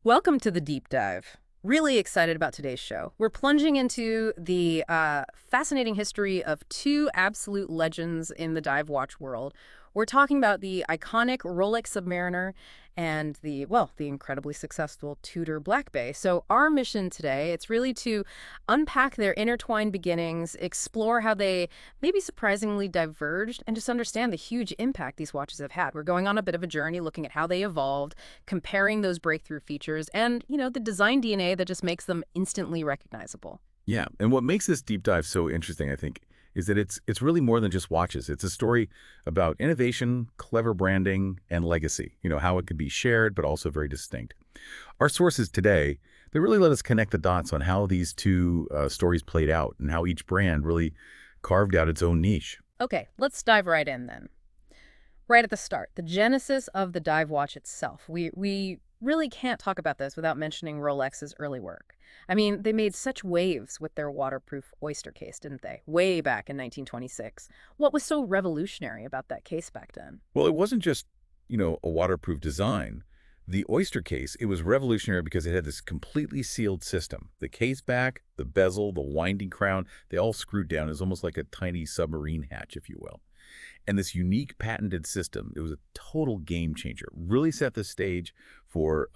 Welcome to the deep dive. Really excited about today's show. We're plunging into the fascinating history of two absolute legends in the dive watch world. We're talking about the iconic Rolex Submariner and the incredibly successful Tudor Black Bay. So our mission today, it's really to unpack their intertwined beginnings, explore how they maybe surprisingly diverged, and just understand the huge impact these watches have had. We're going on a bit of a journey looking at how they evolved, comparing those breakthrough features, and, the design DNA that just makes them instantly recognizable. Yeah, and what makes this deep dive so interesting, I think, is that it's really more than just watches. It's a story about innovation, clever branding, and legacy. How it could be shared, but also very distinct. Our sources today, they really let us connect the dots on how these two stories played out and how each brand really carved out its own niche. Okay, let's dive right in then. Right at the start, the genesis of the dive watch itself. We really can't talk about this without mentioning Rolex's early work. I mean, they made such waves with their waterproof Oyster case, didn't they? Way back in 1926. What was so revolutionary about that case back then? Well, it wasn't just, a waterproof design. The Oyster case, it was revolutionary because it had this completely sealed system. The case back, the bezel, the winding crown, they all screwed down. It was almost like a tiny submarine hatch, if you will. And this unique patented system, it was a total game changer. Really set the stage for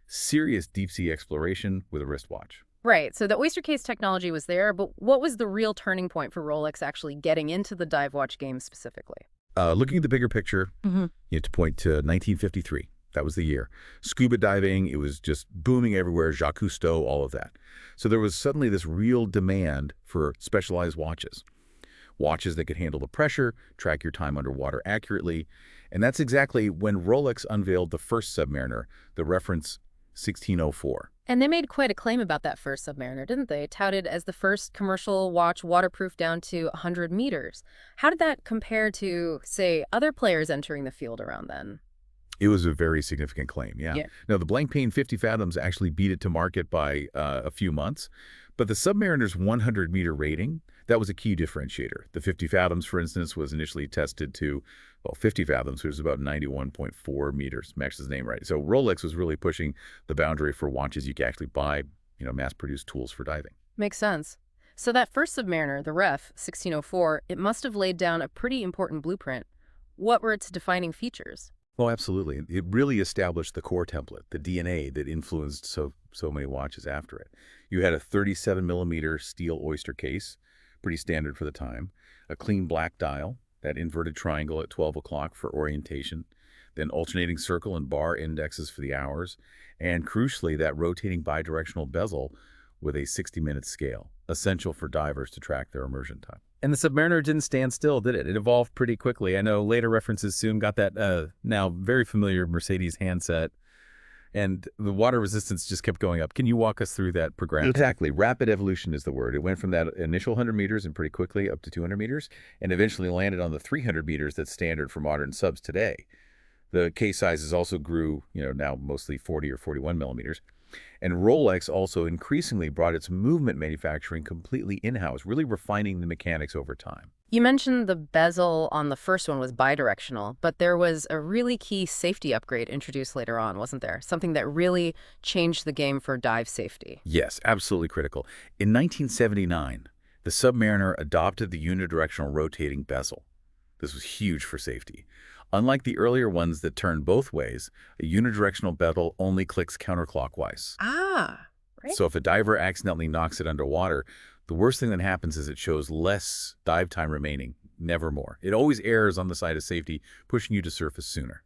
serious deep-sea exploration with a wristwatch. Right, so the Oyster case technology was there, but what was the real turning point for Rolex actually getting into the dive watch game specifically? Looking at the bigger picture, you have to point to 1953. That was the year. Scuba diving, it was just booming everywhere, Jacques Cousteau, all of that. So there was suddenly this real demand for specialized watches. Watches that could handle the pressure, track your time underwater accurately. And that's exactly when Rolex unveiled the first Submariner, the reference 1604. And they made quite a claim about that first Submariner, didn't they? Touted as the first commercial watch waterproof down to 100 meters. How did that compare to, say, other players entering the field around then? It was a very significant claim, yeah. Now, the blank pane 50 fathoms actually beat it to market by a few months, but the Submariner's 100-meter rating, that was a key differentiator. The 50 fathoms, for instance, was initially tested to, 50 fathoms, which is about 91.4 meters, Max's name right. So Rolex was really pushing the boundary for watches you could actually buy, mass-produced tools for diving. Makes sense. So that first Submariner, the Ref, 1604, it must have laid down a pretty important blueprint. What were its defining features? Oh, absolutely. It really established the core template, the DNA that influenced so many watches after it. You had a 37-millimeter steel Oyster case, pretty standard for the time, a clean black dial, that inverted triangle at 12 o'clock for orientation, then alternating circle and bar indexes for the hours, and crucially, that rotating bidirectional bezel with a 60-minute scale, essential for divers to track their immersion time. And the Submariner didn't stand still, did it? It evolved pretty quickly. I know later references soon got that now very familiar Mercedes handset, and the water resistance just kept going up. Can you walk us through that progression? Exactly. Rapid evolution is the word. It went from that initial 100 meters and pretty quickly up to 200 meters, and eventually landed on the 300 meters that's standard for modern subs today. The case sizes also grew, now mostly 40 or 41 millimeters. And Rolex also increasingly brought its movement manufacturing completely in-house, really refining the mechanics over time. You mentioned the bezel on the first one was bidirectional, but there was a really key safety upgrade introduced later on, wasn't there? Something that really changed the game for dive safety. Yes, absolutely critical. In 1979, the Submariner adopted the unidirectional rotating bezel. This was huge for safety. Unlike the earlier ones that turned both ways, a unidirectional bezel only clicks counterclockwise. Right. So if a diver accidentally knocks it underwater, the worst thing that happens is it shows less dive time remaining, never more. It always errs on the side of safety, pushing you to surface sooner.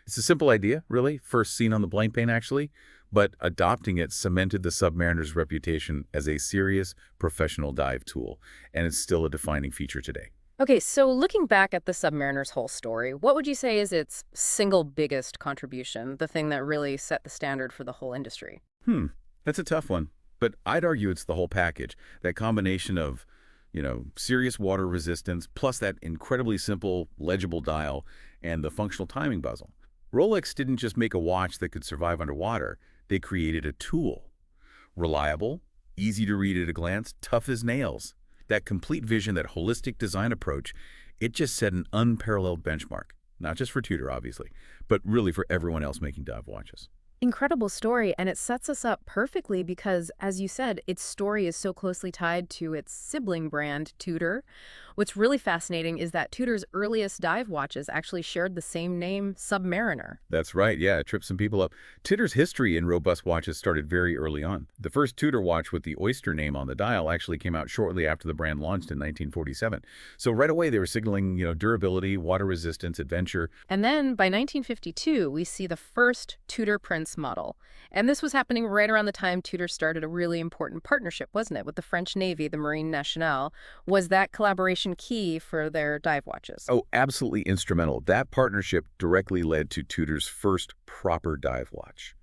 It's a simple idea, really, first seen on the blank pane actually, but adopting it cemented the Submariner's reputation as a serious professional dive tool, and it's still a defining feature today. Okay, so looking back at the Submariner's whole story, what would you say is its single biggest contribution, the thing that really set the standard for the whole industry? That's a tough one, but I'd argue it's the whole package. That combination of, serious water resistance, plus that incredibly simple, legible dial, and the functional timing bezel. Rolex didn't just make a watch that could survive underwater. They created a tool. Reliable, easy to read at a glance, tough as nails. That complete vision, that holistic design approach, it just set an unparalleled benchmark. Not just for Tudor, obviously, but really for everyone else making dive watches. Incredible story, and it sets us up perfectly because, as you said, its story is so closely tied to its sibling brand, Tudor. What's really fascinating is that Tudor's earliest dive watches actually shared the same name, Submariner. That's right, yeah, it trips some people up. Tudor's history in robust watches started very early on. The first Tudor watch with the Oyster name on the dial actually came out shortly after the brand launched in 1947. So right away they were signaling, durability, water resistance, adventure. And then by 1952, we see the first Tudor Prince model. And this was happening right around the time Tudor started a really important partnership, wasn't it, with the French Navy, the Marine Nationale? Was that collaboration key for their dive watches? Oh, absolutely instrumental. That partnership directly led to Tudor's first proper dive watch,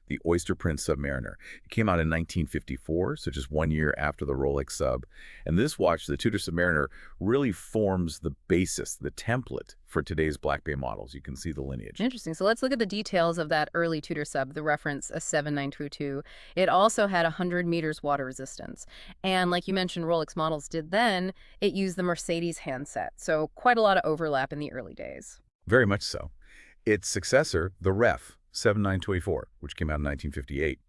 the Oyster Prince Submariner. It came out in 1954, so just 1 year after the Rolex Sub. And this watch, the Tudor Submariner, really forms the basis, the template for today's Black Bay models. You can see the lineage. Interesting. So let's look at the details of that early Tudor sub, the reference a 7922. It also had 100 meters water resistance. And like you mentioned, Rolex models did then, it used the Mercedes handset. So quite a lot of overlap in the early days. Very much so. Its successor, the Ref, 7924, which came out in 1958.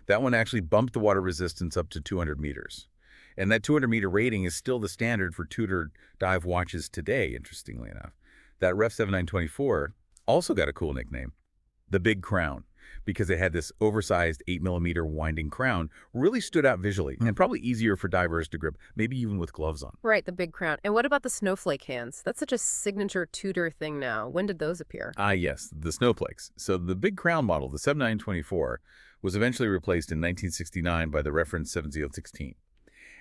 That one actually bumped the water resistance up to 200 meters. And that 200-meter rating is still the standard for Tudor dive watches today, interestingly enough. That Ref 7924 also got a cool nickname, the Big Crown, because it had this oversized 8-millimeter winding crown, really stood out visually, and probably easier for divers to grip, maybe even with gloves on. Right, the big crown. And what about the snowflake hands? That's such a signature Tudor thing now. When did those appear? Ah, yes, the snowflakes. So the Big Crown model, the 7924, was eventually replaced in 1969 by the reference 7016.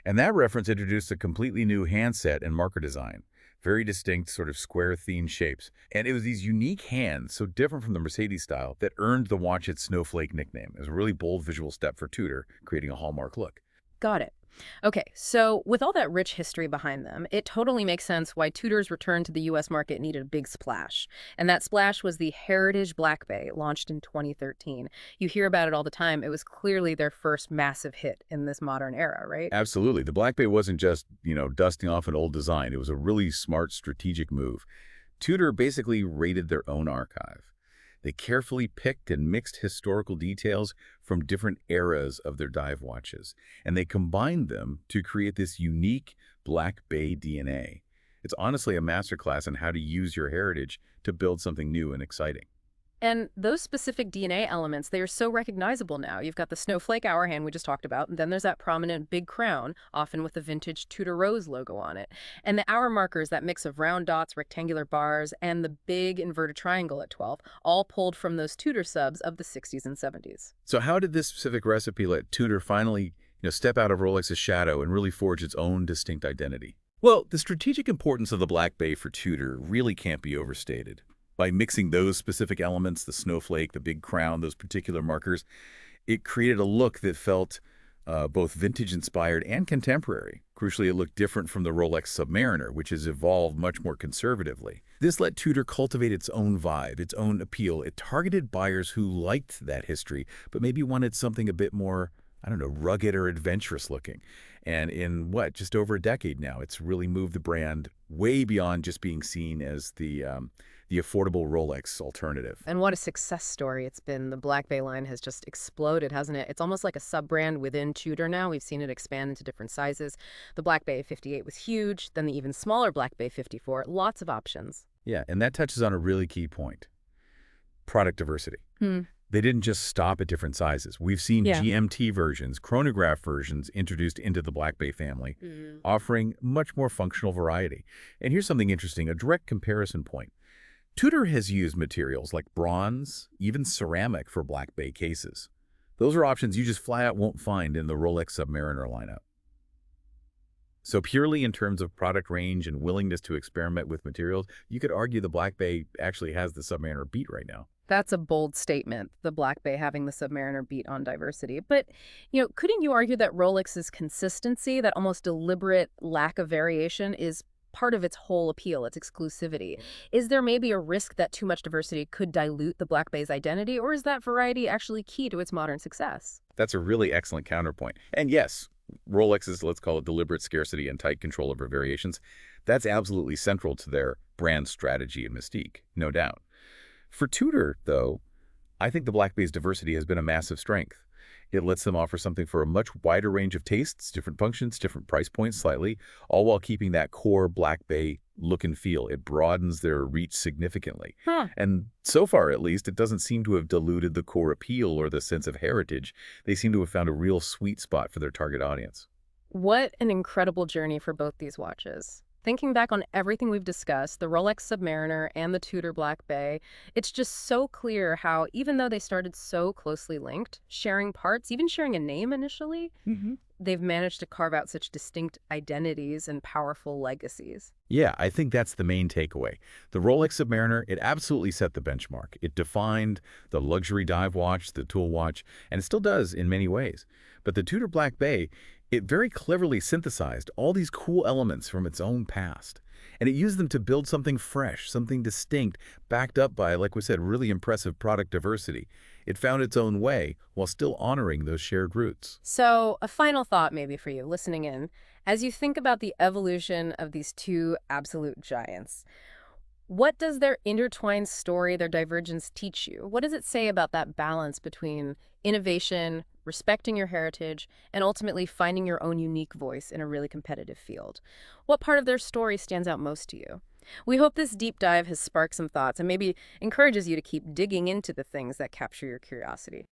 And that reference introduced a completely new handset and marker design. Very distinct, sort of square-themed shapes. And it was these unique hands, so different from the Mercedes style, that earned the watch its snowflake nickname. It was a really bold visual step for Tudor, creating a hallmark look. Got it. Okay, so with all that rich history behind them, it totally makes sense why Tudor's return to the U.S. market needed a big splash. And that splash was the Heritage Black Bay, launched in 2013. You hear about it all the time. It was clearly their first massive hit in this modern era, right? Absolutely. The Black Bay wasn't just, dusting off an old design. It was a really smart strategic move. Tudor basically raided their own archive. They carefully picked and mixed historical details from different eras of their dive watches, and they combined them to create this unique Black Bay DNA. It's honestly a masterclass in how to use your heritage to build something new and exciting. And those specific DNA elements, they are so recognizable now. You've got the snowflake hour hand we just talked about, and then there's that prominent big crown, often with the vintage Tudor Rose logo on it. And the hour markers, that mix of round dots, rectangular bars, and the big inverted triangle at 12, all pulled from those Tudor subs of the 60s and 70s. So how did this specific recipe let Tudor finally, step out of Rolex's shadow and really forge its own distinct identity? Well, the strategic importance of the Black Bay for Tudor really can't be overstated. By mixing those specific elements, the snowflake, the big crown, those particular markers, it created a look that felt both vintage-inspired and contemporary. Crucially, it looked different from the Rolex Submariner, which has evolved much more conservatively. This let Tudor cultivate its own vibe, its own appeal. It targeted buyers who liked that history, but maybe wanted something a bit more, rugged or adventurous looking. And in just over a decade now, it's really moved the brand way beyond just being seen as the affordable Rolex alternative. And what a success story it's been. The Black Bay line has just exploded, hasn't it? It's almost like a sub-brand within Tudor now. We've seen it expand into different sizes. The Black Bay 58 was huge, then the even smaller Black Bay 54. Lots of options. Yeah, and that touches on a really key point. Product diversity. They didn't just stop at different sizes. We've seen GMT versions, chronograph versions introduced into the Black Bay family, offering much more functional variety. And here's something interesting, a direct comparison point. Tudor has used materials like bronze, even ceramic for Black Bay cases. Those are options you just flat out won't find in the Rolex Submariner lineup. So purely in terms of product range and willingness to experiment with materials, you could argue the Black Bay actually has the Submariner beat right now. That's a bold statement, the Black Bay having the Submariner beat on diversity. But, couldn't you argue that Rolex's consistency, that almost deliberate lack of variation, is part of its whole appeal, its exclusivity? Is there maybe a risk that too much diversity could dilute the Black Bay's identity, or is that variety actually key to its modern success? That's a really excellent counterpoint. And yes, Rolex's, let's call it deliberate scarcity and tight control over variations, that's absolutely central to their brand strategy and mystique, no doubt. For Tudor, though, I think the Black Bay's diversity has been a massive strength. It lets them offer something for a much wider range of tastes, different functions, different price points slightly, all while keeping that core Black Bay look and feel. It broadens their reach significantly. Huh. And so far, at least, it doesn't seem to have diluted the core appeal or the sense of heritage. They seem to have found a real sweet spot for their target audience. What an incredible journey for both these watches. Thinking back on everything we've discussed, the Rolex Submariner and the Tudor Black Bay, it's just so clear how, even though they started so closely linked, sharing parts, even sharing a name initially, they've managed to carve out such distinct identities and powerful legacies. Yeah, I think that's the main takeaway. The Rolex Submariner, it absolutely set the benchmark. It defined the luxury dive watch, the tool watch, and it still does in many ways. But the Tudor Black Bay, it very cleverly synthesized all these cool elements from its own past. And it used them to build something fresh, something distinct, backed up by, like we said, really impressive product diversity. It found its own way while still honoring those shared roots. So, a final thought maybe for you listening in. As you think about the evolution of these two absolute giants, what does their intertwined story, their divergence teach you? What does it say about that balance between innovation, respecting your heritage, and ultimately finding your own unique voice in a really competitive field? What part of their story stands out most to you? We hope this deep dive has sparked some thoughts and maybe encourages you to keep digging into the things that capture your curiosity.